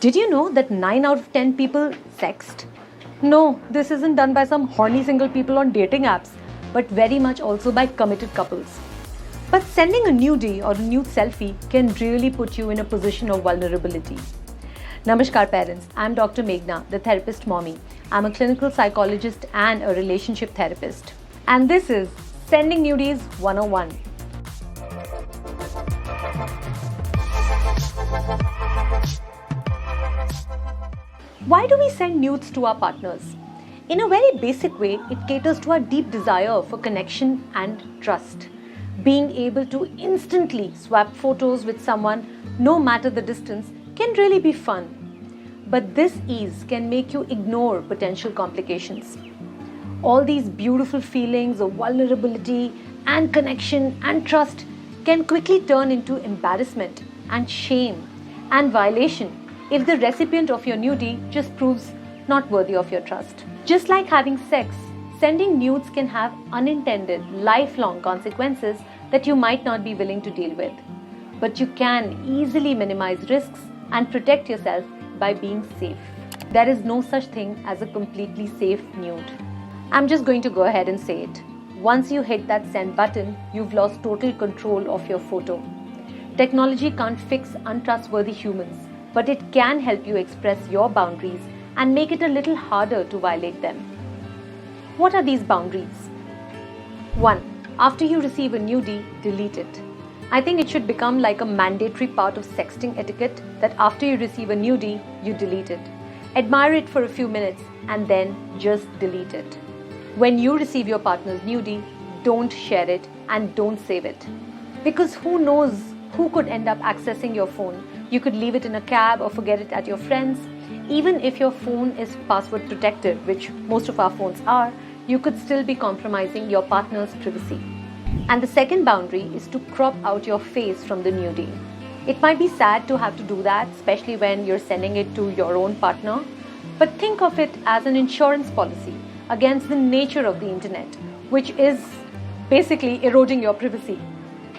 Did you know that 9 out of 10 people sext? No, this isn't done by some horny single people on dating apps, but very much also by committed couples. But sending a nudie or a nude selfie can really put you in a position of vulnerability. Namaskar parents, I'm Dr. Meghna, the therapist mommy. I'm a clinical psychologist and a relationship therapist. And this is Sending Nudies 101. Why do we send nudes to our partners? In a very basic way, it caters to our deep desire for connection and trust. Being able to instantly swap photos with someone, no matter the distance, can really be fun. But this ease can make you ignore potential complications. All these beautiful feelings of vulnerability and connection and trust can quickly turn into embarrassment and shame and violation if the recipient of your nudie just proves not worthy of your trust. Just like having sex, sending nudes can have unintended, lifelong consequences that you might not be willing to deal with. But you can easily minimize risks and protect yourself by being safe. There is no such thing as a completely safe nude. I'm just going to go ahead and say it. Once you hit that send button, you've lost total control of your photo. Technology can't fix untrustworthy humans, but it can help you express your boundaries and make it a little harder to violate them. What are these boundaries? 1. After you receive a nudie, delete it. I think it should become like a mandatory part of sexting etiquette that after you receive a nudie, you delete it. Admire it for a few minutes and then just delete it. When you receive your partner's nudie, don't share it and don't save it. Because who knows who could end up accessing your phone. You could leave it in a cab or forget it at your friend's. Even if your phone is password protected, which most of our phones are, you could still be compromising your partner's privacy. And the second boundary is to crop out your face from the nudie. It might be sad to have to do that, especially when you're sending it to your own partner, but think of it as an insurance policy against the nature of the internet, which is basically eroding your privacy.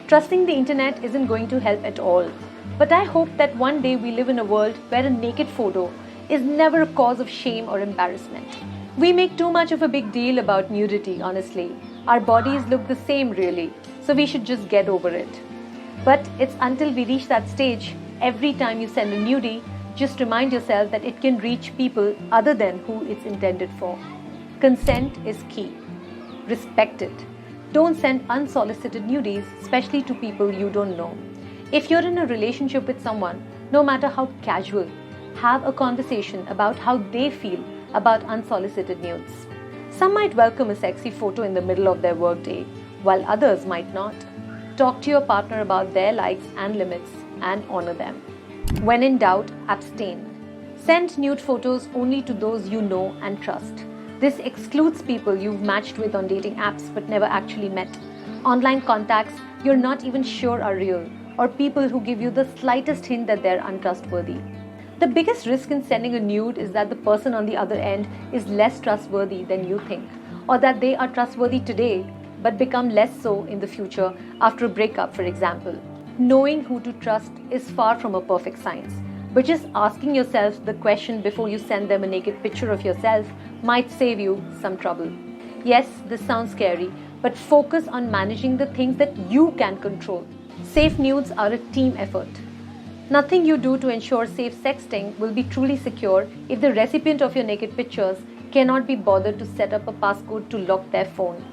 Trusting the internet isn't going to help at all, but I hope that one day we live in a world where a naked photo is never a cause of shame or embarrassment. We make too much of a big deal about nudity, honestly. Our bodies look the same really, so we should just get over it. But it's until we reach that stage, every time you send a nudie, just remind yourself that it can reach people other than who it's intended for. Consent is key. Respect it. Don't send unsolicited nudies, especially to people you don't know. If you're in a relationship with someone, no matter how casual, have a conversation about how they feel about unsolicited nudes. Some might welcome a sexy photo in the middle of their workday, while others might not. Talk to your partner about their likes and limits and honor them. When in doubt, abstain. Send nude photos only to those you know and trust. This excludes people you've matched with on dating apps but never actually met, online contacts you're not even sure are real, or people who give you the slightest hint that they're untrustworthy. The biggest risk in sending a nude is that the person on the other end is less trustworthy than you think, or that they are trustworthy today but become less so in the future after a breakup, for example. Knowing who to trust is far from a perfect science, but just asking yourself the question before you send them a naked picture of yourself might save you some trouble. Yes, this sounds scary, but focus on managing the things that you can control. Safe nudes are a team effort. Nothing you do to ensure safe sexting will be truly secure if the recipient of your naked pictures cannot be bothered to set up a passcode to lock their phone.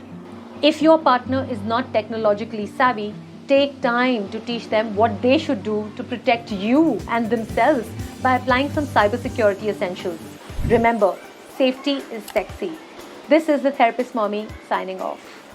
If your partner is not technologically savvy, take time to teach them what they should do to protect you and themselves by applying some cybersecurity essentials. Remember, safety is sexy. This is the Therapist Mommy signing off.